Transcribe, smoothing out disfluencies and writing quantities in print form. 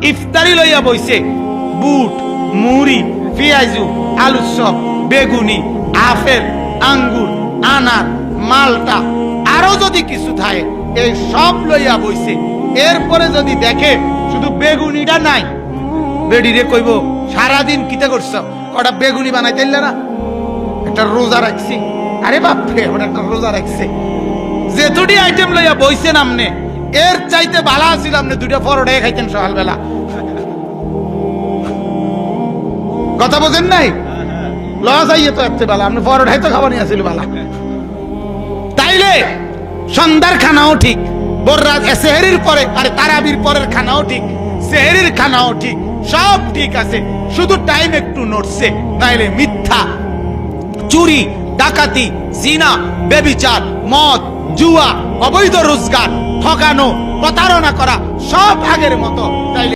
ইফতারি লইয়া বইছে বুট মুড়ি পেঁয়াজু আলুর চপ বেগুনি আপেল আঙ্গুর আনার মালটা আরো যদি কিছু থাকে এই সব লইয়া বইছে। এরপরে যদি দেখে শুধু বেগুনিটা নাই, বেডিরে কইব সারাদিন কিতা করছ, কটা বেগুনি বানাইতে না, একটা রোজা রাখছি। আরে বাপরে, ওটা একটা রোজা রাখছে। যেতুটি আইটেম লইয়া বইছেন আমনে, এর চাইতে ভালো আছিল আপনি দুইটা পরোটাই খাইতেন সকালবেলা। কথা বোঝেন নাই? লস আইয়ে তো একটা বেলা আপনি পরোটাই তো খাওয়ানি আছিল বেলা। তাইলে সন্ধ্যার খানাও ঠিক, বড়রাত সেহরির পরে আরে তারাবির পরের খানাও ঠিক, সেহরির খানাও ঠিক, সব ঠিক আছে, শুধু টাইম একটু নড়ছে। নাইলে মিথ্যা, চুরি, ডাকাতি, জিনা, বেবিচার, মদ, জুয়া, অবৈধ রোজগার, ঠকানো, প্রতারণা করা সব আগের মতো। তাইলে